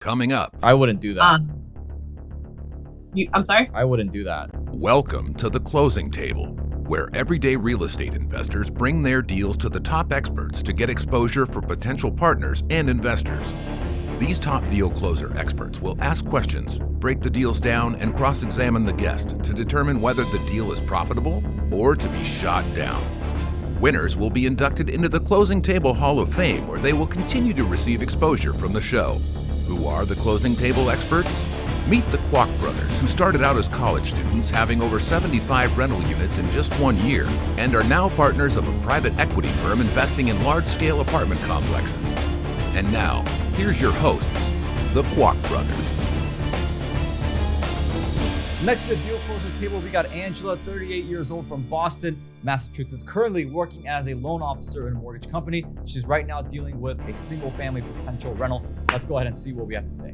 Coming up. I wouldn't do that. I'm sorry? I wouldn't do that. Welcome to the closing table, where everyday real estate investors bring their deals to the top experts to get exposure for potential partners and investors. These top deal closer experts will ask questions, break the deals down, and cross-examine the guest to determine whether the deal is profitable or to be shot down. Winners will be inducted into the Closing Table Hall of Fame, where they will continue to receive exposure from the show. Who are the closing table experts? Meet the Kwak Brothers, who started out as college students, having over 75 rental units in just 1 year, and are now partners of a private equity firm investing in large-scale apartment complexes. And now, here's your hosts, the Kwak Brothers. Next to the deal closer table, we got Angela, 38 years old, from Boston, Massachusetts, currently working as a loan officer in a mortgage company. She's right now dealing with a single family potential rental. Let's go ahead and see what we have to say.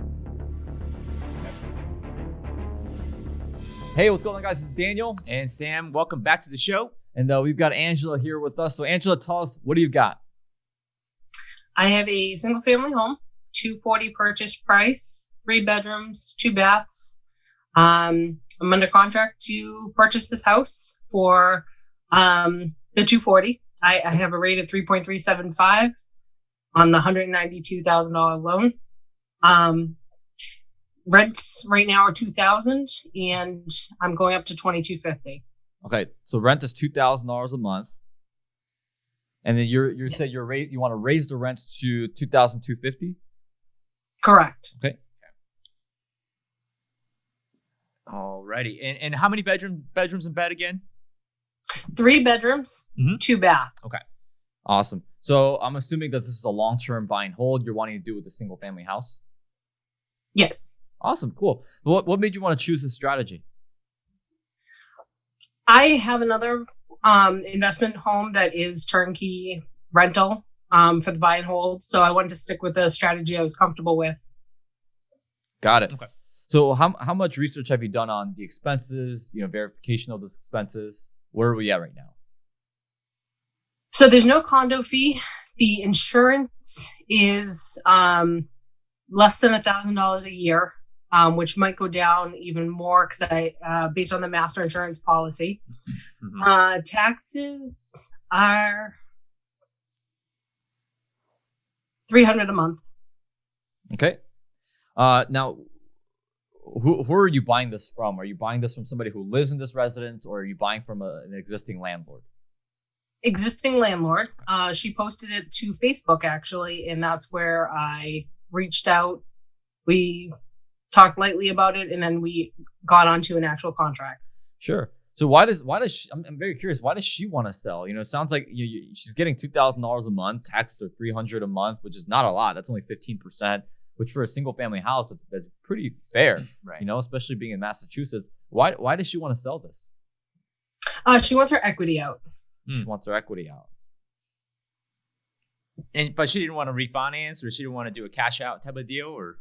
Hey, what's going on, guys? This is Daniel. And Sam, welcome back to the show. And we've got Angela here with us. So Angela, tell us, what do you got? I have a single family home, $240 purchase price, 3 bedrooms, 2 baths. I'm under contract to purchase this house for the $240. I have a rate of 3.375 on the $192,000 loan. Rents right now are $2,000, and I'm going up to $2,250. Okay, so rent is $2,000 a month, and then you Yes. said you want to raise the rent to $2,250. Correct. Okay. Alrighty. And how many bedrooms in bed again? 3 bedrooms, 2 baths. Okay. Awesome. So I'm assuming that this is a long-term buy and hold you're wanting to do with a single family house. Yes. Awesome. Cool. What made you want to choose this strategy? I have another investment home that is turnkey rental for the buy and hold. So I wanted to stick with a strategy I was comfortable with. Got it. Okay. So how much research have you done on the expenses, verification of those expenses? Where are we at right now? So there's no condo fee. The insurance is less than $1,000 a year, which might go down even more because based on the master insurance policy. Taxes are $300 a month. Okay. Now, who are you buying this from? Are you buying this from somebody who lives in this residence, or are you buying from an existing landlord? Existing landlord. She posted it to Facebook, actually, and that's where I reached out. We talked lightly about it, and then we got onto an actual contract. Sure. So why does she, I'm very curious, why does she want to sell? It sounds like she's getting $2,000 a month, taxes are $300 a month, which is not a lot. That's only 15%, which for a single family house, that's pretty fair, Right. Especially being in Massachusetts. Why does she want to sell this? She wants her equity out. She wants her equity out. But she didn't want to refinance, or she didn't want to do a cash out type of deal, or?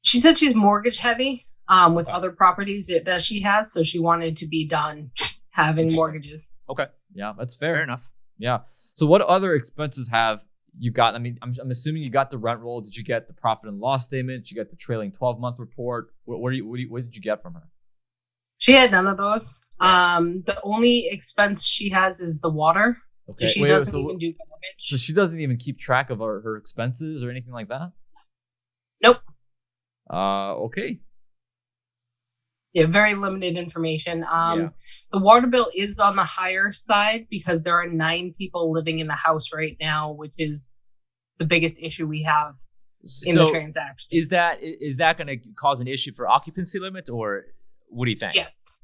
She said she's mortgage heavy with other properties that she has, so she wanted to be done having mortgages. Okay. Yeah, that's fair. Fair enough. Yeah. So what other expenses have you got? I mean, I'm assuming you got the rent roll. Did you get the profit and loss statement? Did you get the trailing 12-month report? What did you get from her? She had none of those. The only expense she has is the water. Okay. So she doesn't even do garbage. So she doesn't even keep track of her expenses or anything like that? Nope. Okay. Yeah, very limited information. The water bill is on the higher side because there are 9 people living in the house right now, which is the biggest issue we have in the transaction. Is that going to cause an issue for occupancy limit, or what do you think? Yes.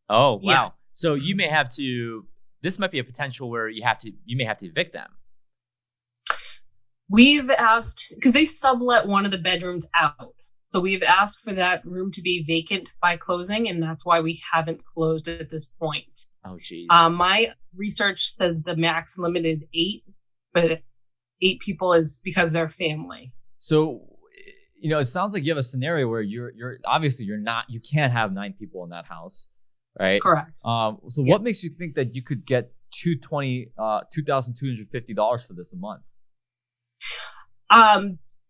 Oh, wow. Yes. So you may have to. This might be a potential where you may have to evict them. We've asked, because they sublet one of the bedrooms out. So we've asked for that room to be vacant by closing, and that's why we haven't closed at this point. Oh, geez. My research says the max limit is 8, but 8 people is because they're family. So, it sounds like you have a scenario where you can't have 9 people in that house, right? Correct. What makes you think that you could get $2,250 for this a month?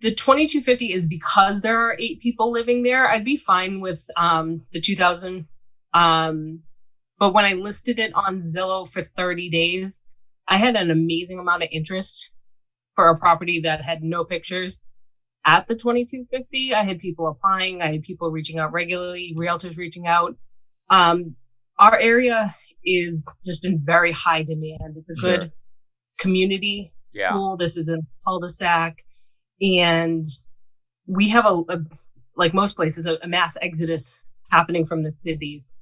The 2250 is because there are 8 people living there. I'd be fine with the 2000. But when I listed it on Zillow for 30 days, I had an amazing amount of interest for a property that had no pictures at the 2250. I had people applying. I had people reaching out regularly, realtors reaching out. Our area is just in very high demand. It's a good community pool. This is a cul-de-sac. And we have like most places, a mass exodus happening from the cities.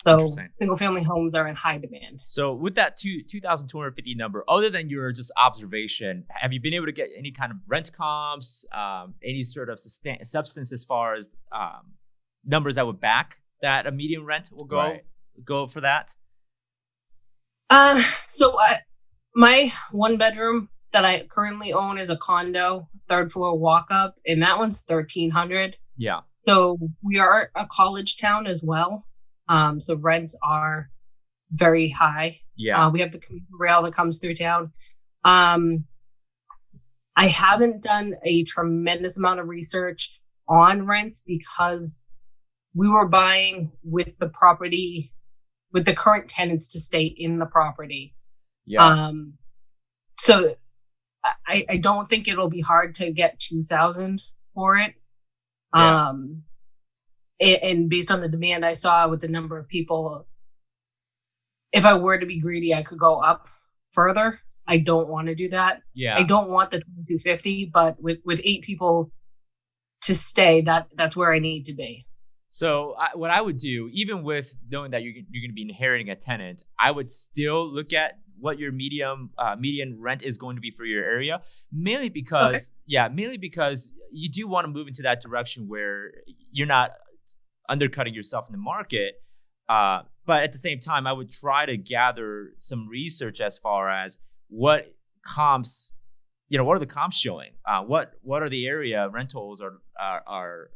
So single family homes are in high demand. So with that 2,250 number, other than your just observation, have you been able to get any kind of rent comps, any sort of substance as far as numbers that would back that a median rent will go for that? So my 1-bedroom that I currently own is a condo, 3rd floor walk up, and that one's $1,300. Yeah. So we are a college town as well. So rents are very high. Yeah. We have the commuter rail that comes through town. I haven't done a tremendous amount of research on rents because we were buying with the property, with the current tenants to stay in the property. Yeah. So I don't think it'll be hard to get 2,000 for it. Yeah. And based on the demand I saw with the number of people, if I were to be greedy, I could go up further. I don't want to do that. Yeah. I don't want the 2,250, but with 8 people to stay, that's where I need to be. So what I would do, even with knowing that you're going to be inheriting a tenant, I would still look at what your median rent is going to be for your area, mainly because you do want to move into that direction where you're not undercutting yourself in the market. But at the same time, I would try to gather some research as far as what comps, what are the comps showing? What are the area rentals are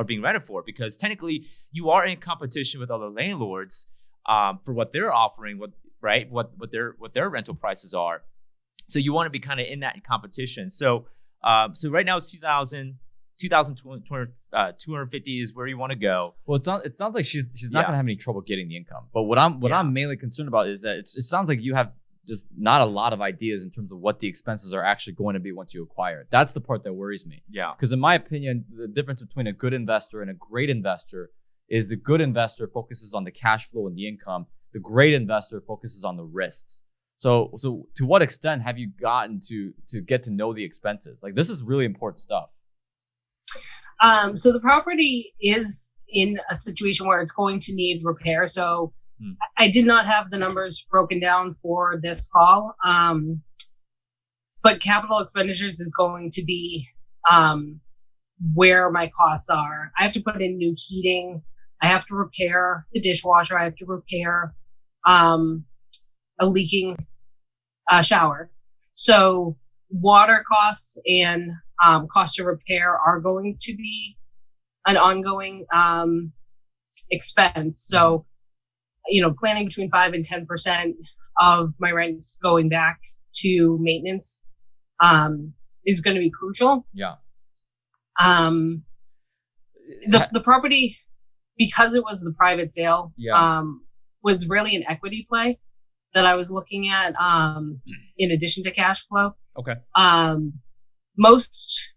being rented for? Because technically you are in competition with other landlords for what they're offering, what their rental prices are. So you want to be kind of in that competition. So right now it's 2,250 is where you want to go. Well, it sounds like she's not going to have any trouble getting the income. But what I'm mainly concerned about is that it sounds like you have just not a lot of ideas in terms of what the expenses are actually going to be once you acquire it. That's the part that worries me. Yeah. Because in my opinion, the difference between a good investor and a great investor is the good investor focuses on the cash flow and the income. The great investor focuses on the risks. So to what extent have you gotten to get to know the expenses? Like, this is really important stuff. So the property is in a situation where it's going to need repair. So I did not have the numbers broken down for this call. But capital expenditures is going to be where my costs are. I have to put in new heating. I have to repair the dishwasher. I have to repair a leaking shower. So water costs and cost to repair are going to be an ongoing expense. So, planning between 5 and 10% of my rents going back to maintenance is going to be crucial. Yeah. The property, because it was the private sale, was really an equity play that I was looking at in addition to cash flow. Okay. Most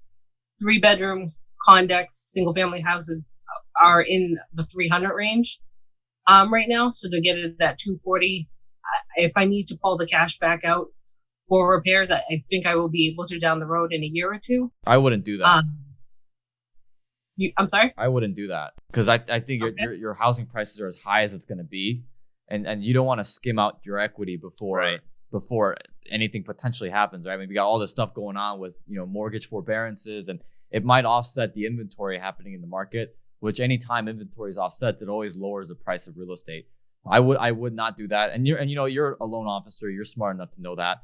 3-bedroom condex single family houses are in the 300 range right now. So to get it at 240, if I need to pull the cash back out for repairs, I think I will be able to down the road in a year or two. I wouldn't do that. I'm sorry? I wouldn't do that because I think your housing prices are as high as it's going to be, and you don't want to skim out your equity before anything potentially happens, right? I mean, we got all this stuff going on with mortgage forbearances, and it might offset the inventory happening in the market. Which anytime inventory is offset, it always lowers the price of real estate. I would not do that. And you're a loan officer. You're smart enough to know that.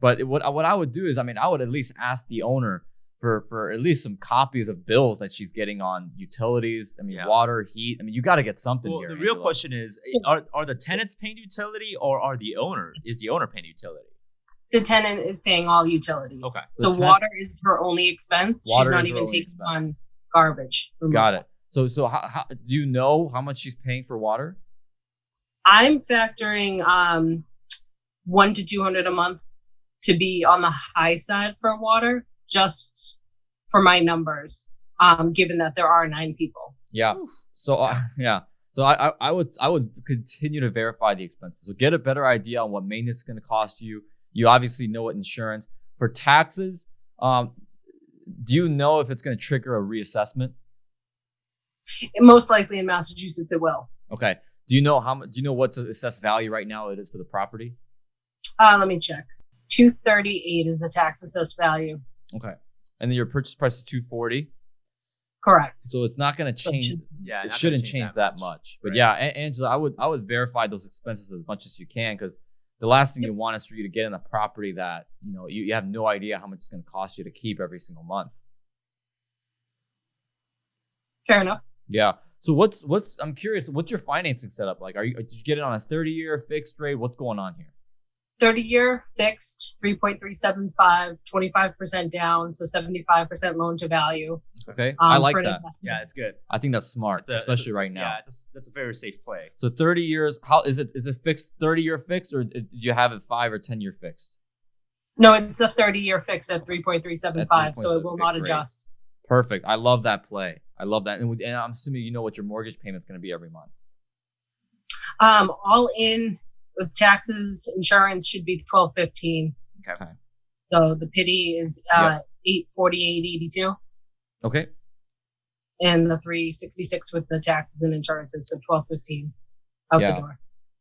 But what I would do is, I would at least ask the owner for at least some copies of bills that she's getting on utilities. Water, heat. You got to get something here. The real question is, are the tenants paying utility, or is the owner paying utility? The tenant is paying all utilities. Okay. So water is her only expense. She's not even taking on garbage. Got it. So how do you know how much she's paying for water? I'm factoring $100 to $200 a month to be on the high side for water, just for my numbers. Given that there are 9 people. Yeah. So So I would continue to verify the expenses. So get a better idea on what maintenance is going to cost you. You obviously know what insurance. For taxes, do you know if it's going to trigger a reassessment? Most likely in Massachusetts it will. Okay. Do you know do you know what the assessed value right now it is for the property? Let me check. $238 is the tax assessed value. Okay. And then your purchase price is $240. Correct. So it's not going to change. It shouldn't change that much. But right. yeah, Angela, I would verify those expenses as much as you can, because the last thing you want is for you to get in a property that you have no idea how much it's going to cost you to keep every single month. Fair enough. Yeah. So I'm curious, what's your financing setup like? Did you get it on a 30-year fixed rate? What's going on here? 30-year fixed, 3.375, 25% down, so 75% loan to value. Okay, I like that. Investment. Yeah, it's good. I think that's smart, especially right now. Yeah, that's a very safe play. So 30 years, how is it fixed 30-year fixed, or do you have it 5 or 10-year fixed? No, it's a 30-year fix at 3.375, so it will not adjust. Perfect. I love that play. I love that. And I'm assuming you know what your mortgage payment's going to be every month. All in with taxes, insurance should be $1,215. Okay. So the pity is $848.82. Okay. And the $366 with the taxes and insurances, so $1,215 out the door.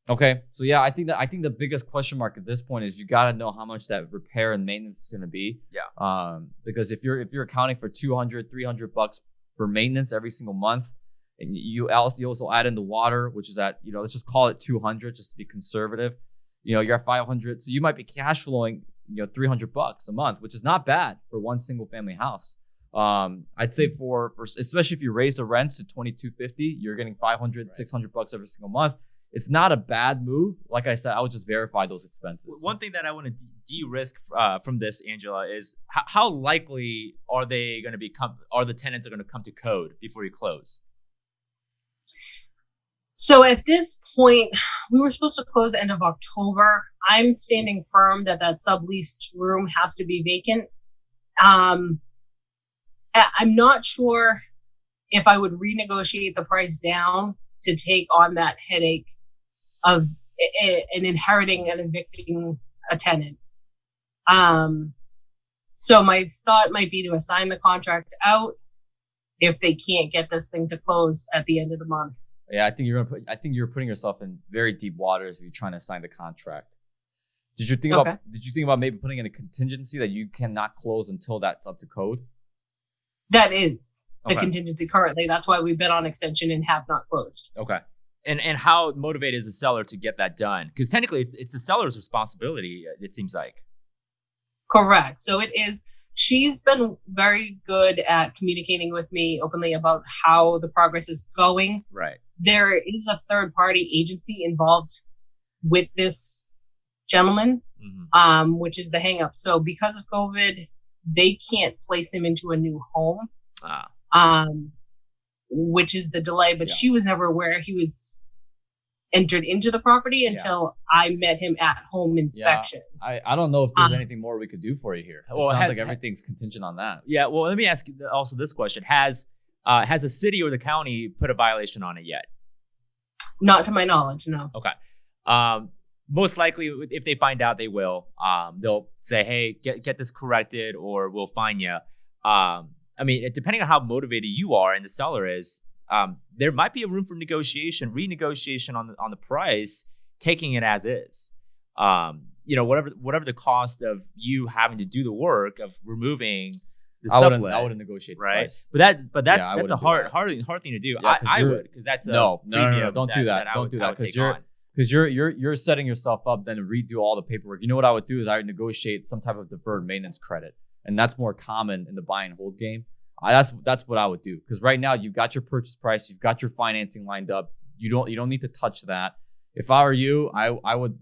Okay. So yeah, I think the biggest question mark at this point is you got to know how much that repair and maintenance is going to be. Yeah. Because if you're accounting for $200-$300 for maintenance every single month, and you also add in the water, which is at, let's just call it 200 just to be conservative. You're at 500, so you might be cash flowing, $300 a month, which is not bad for one single family house. I'd say for especially if you raise the rents to $2,250, you're getting $500, $600 every single month. It's not a bad move. Like I said, I would just verify those expenses. One thing that I want to de-risk from this, Angela, is how likely are the tenants are going to come to code before you close? So at this point, we were supposed to close end of October. I'm standing firm that subleased room has to be vacant. I'm not sure if I would renegotiate the price down to take on that headache of inheriting and evicting a tenant. So my thought might be to assign the contract out if they can't get this thing to close at the end of the month. Yeah, I think you're putting yourself in very deep waters if you're trying to sign the contract. Did you think about maybe putting in a contingency that you cannot close until that's up to code? That is the contingency currently. That's why we've been on extension and have not closed. Okay. And how motivated is the seller to get that done? Because technically it's the seller's responsibility, it seems like. Correct. So it is. She's been very good at communicating with me openly about how the progress is going. Right. There is a third-party agency involved with this gentleman, which is the hang-up. So because of COVID, they can't place him into a new home, which is the delay. But she was never aware he was entered into the property until I met him at home inspection. Yeah. I don't know if there's anything more we could do for you here. It sounds like everything's contingent on that. Yeah. Well, let me ask you also this question. Has the city or the county put a violation on it yet? Not to my knowledge, no. Okay. Most likely, if they find out, they will. They'll say, "Hey, get this corrected, or we'll fine you." I mean, depending on how motivated you are and the seller is, there might be a room for renegotiation on the price, taking it as is. Whatever the cost of you having to do the work of removing the sublet. I wouldn't negotiate the right? price. That's a hard thing to do. Yeah, I would, because that's no, don't do that. Don't do that because you're setting yourself up then to redo all the paperwork. You know what I would do is I would negotiate some type of deferred maintenance credit, and that's more common in the buy and hold game. That's what I would do, because right now you've got your purchase price, you've got your financing lined up. You don't need to touch that. If I were you, I would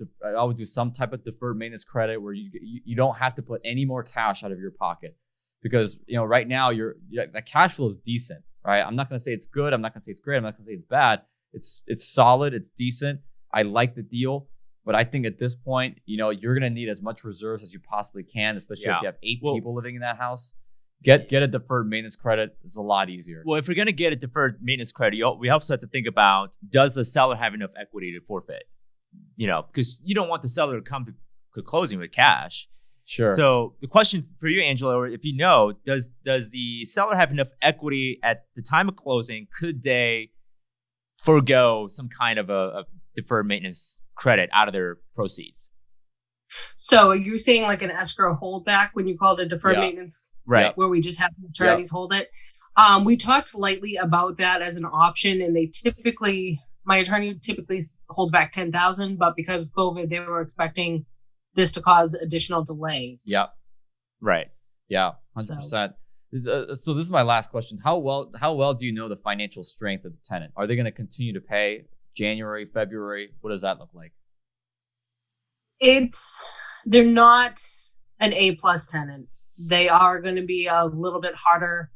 do some type of deferred maintenance credit where you don't have to put any more cash out of your pocket, because right now the cash flow is decent, right? I'm not gonna say it's good. I'm not gonna say it's great. I'm not gonna say it's bad. It's solid. It's decent. I like the deal, but I think at this point, you're gonna need as much reserves as you possibly can, especially if you have 8 people living in that house. Get a deferred maintenance credit. It's a lot easier. Well, if you're going to get a deferred maintenance credit, we also have to think about, does the seller have enough equity to forfeit? Because you don't want the seller to come to closing with cash. Sure. So the question for you, Angela, or if you know, does the seller have enough equity at the time of closing? Could they forego some kind of a deferred maintenance credit out of their proceeds? So are you saying like an escrow holdback when you call it deferred maintenance? Right. Where we just have the attorneys hold it. We talked lightly about that as an option, and my attorney typically holds back $10,000, but because of COVID, they were expecting this to cause additional delays. Yeah. Right. Yeah. 100%. So this is my last question. How well do you know the financial strength of the tenant? Are they going to continue to pay January, February? What does that look like? They're not an A+ tenant. They are going to be a little bit harder,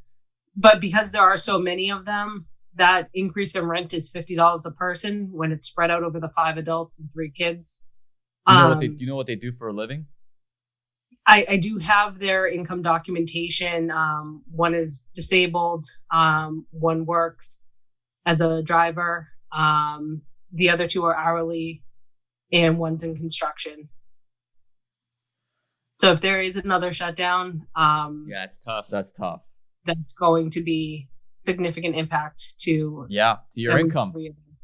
but because there are so many of them, that increase in rent is $50 a person when it's spread out over the 5 adults and 3 kids. Do you know what they do for a living? I do have their income documentation. One is disabled. One works as a driver. The other 2 are hourly, and one's in construction. So if there is another shutdown, it's tough. That's tough. That's going to be significant impact to your income.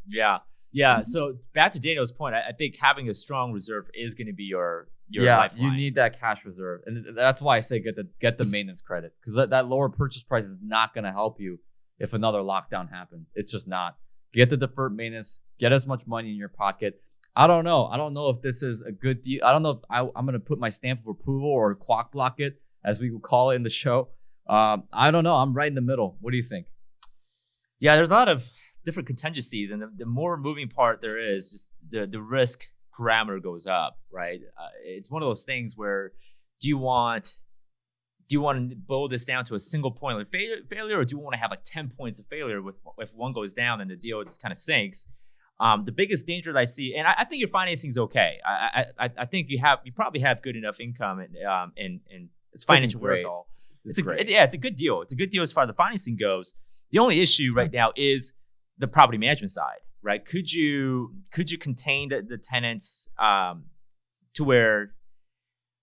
Yeah. Mm-hmm. So back to Daniel's point, I think having a strong reserve is going to be your lifeline. You need that cash reserve, and that's why I say get the maintenance credit, because that lower purchase price is not going to help you if another lockdown happens. It's just not. Get the deferred maintenance. Get as much money in your pocket. I don't know if this is a good deal. I don't know if I'm going to put my stamp of approval or Kwak Blocked, as we would call it in the show. I don't know. I'm right in the middle. What do you think? Yeah, there's a lot of different contingencies, and the more moving part there is, just the risk parameter goes up, right? It's one of those things where do you want to boil this down to a single point of failure, or do you want to have like 10 points of failure if one goes down and the deal just kind of sinks? The biggest danger that I see, and I think your financing is okay. I think you probably have good enough income and it's financial wherewithal. It's great. It's a good deal. It's a good deal as far as the financing goes. The only issue right now is the property management side, right? Could you contain the tenants to where,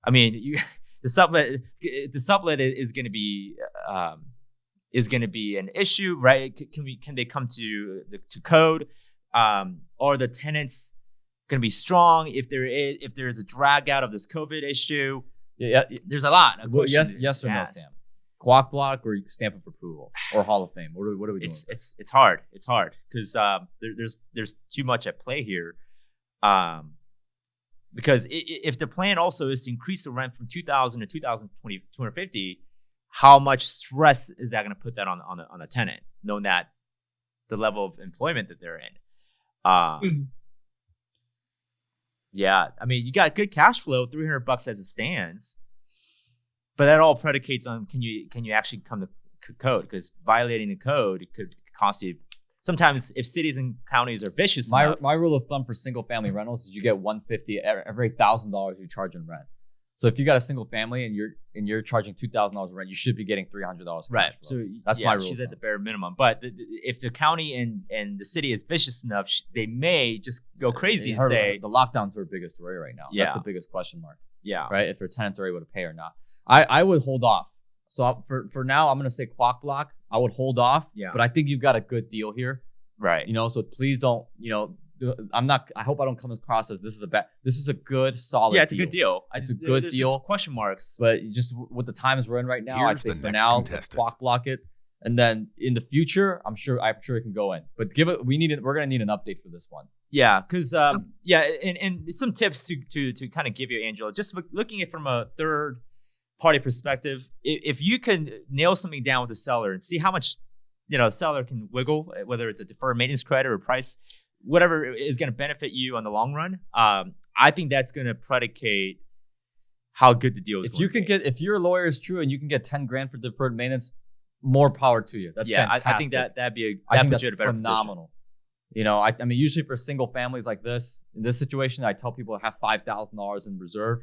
the sublet is going to be an issue, right? Can they come to code? Are the tenants going to be strong if there is a drag out of this COVID issue? Yeah, there's a lot of questions. Yes or no, Sam? Kwak Blocked or stamp of approval or Hall of Fame? What are we doing? It's hard. It's hard because there's too much at play here. Because if the plan also is to increase the rent from 2,000 to 250, how much stress is that going to put that on the tenant, knowing that the level of employment that they're in? Yeah, you got good cash flow, $300 as it stands, but that all predicates on can you actually come to code? Because violating the code, it could cost you. Sometimes if cities and counties are vicious, my rule of thumb for single family rentals is you get $150 every $1,000 you charge in rent. So if you got a single family and you're charging $2,000 rent, you should be getting $300. Right. So that's my rule. She's at the bare minimum. But if the county and the city is vicious enough, they may just go crazy and say the lockdowns are the biggest worry right now. Yeah. That's the biggest question mark. Yeah. Right. If their tenants are able to pay or not. I would hold off. So for now, I'm gonna say Kwak Blocked. I would hold off. Yeah. But I think you've got a good deal here. Right. So please don't. I hope I don't come across as this is a good, solid deal. Yeah, it's a good deal. It's a good deal. Just question marks. But just with the times we're in right now, I'd say for now, Kwak Blocked it. And then in the future, I'm sure it can go in. But we're going to need an update for this one. Yeah, because and some tips to kind of give you, Angela, just looking at it from a third party perspective, if you can nail something down with the seller and see how much the seller can wiggle, whether it's a deferred maintenance credit or price, whatever is going to benefit you on the long run. I think that's going to predicate how good the deal is. If your lawyer is true and you can get 10 grand for deferred maintenance, more power to you. That's fantastic. I think that'd be that's phenomenal. You know, I mean, usually for single families like this, in this situation, I tell people to have $5,000 in reserve.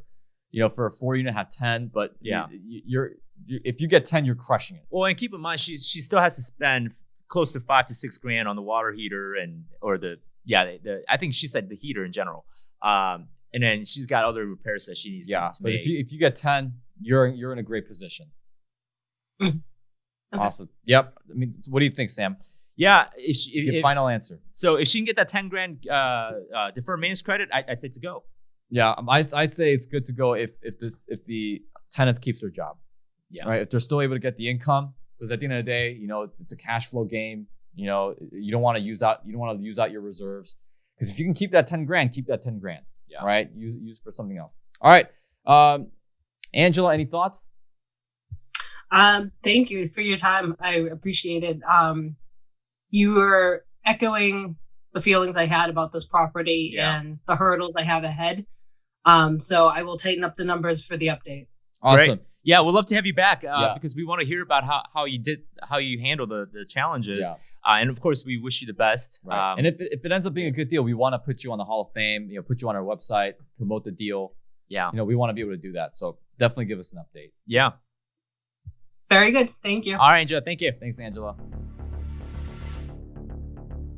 You know, for a 4-unit, have 10. But if you get 10, you're crushing it. Well, and keep in mind, she still has to spend close to $5 to $6 grand on the water heater I think she said the heater in general. And then she's got other repairs that she needs to but make. if you get 10, you're in a great position. Okay. Awesome. Yep. I mean, what do you think, Sam? Yeah. Final answer. So if she can get that 10 grand deferred maintenance credit, I'd say to go. Yeah, I'd say it's good to go if the tenants keeps their job. Yeah. Right. If they're still able to get the income, because at the end of the day, you know, it's a cash flow game. You know, you don't want to use out your reserves, because if you can keep that 10 grand, keep that 10 grand. Yeah. Right. Use it for something else. All right. Angela, any thoughts? Thank you for your time. I appreciate it. You were echoing the feelings I had about this property and the hurdles I have ahead. So I will tighten up the numbers for the update. Awesome. Great. Yeah, we'll love to have you back because we want to hear about how you handle the challenges. Yeah. And of course, we wish you the best. Right. And if it ends up being a good deal, we want to put you on the Hall of Fame. You know, put you on our website, promote the deal. Yeah. You know, we want to be able to do that. So definitely give us an update. Yeah. Very good. Thank you. All right, Angela. Thank you. Thanks, Angela.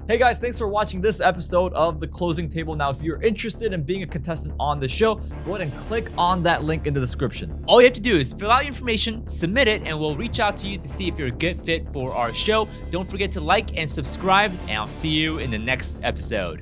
Hey guys, thanks for watching this episode of The Closing Table. Now, if you're interested in being a contestant on the show, go ahead and click on that link in the description. All you have to do is fill out your information, submit it, and we'll reach out to you to see if you're a good fit for our show. Don't forget to like and subscribe, and I'll see you in the next episode.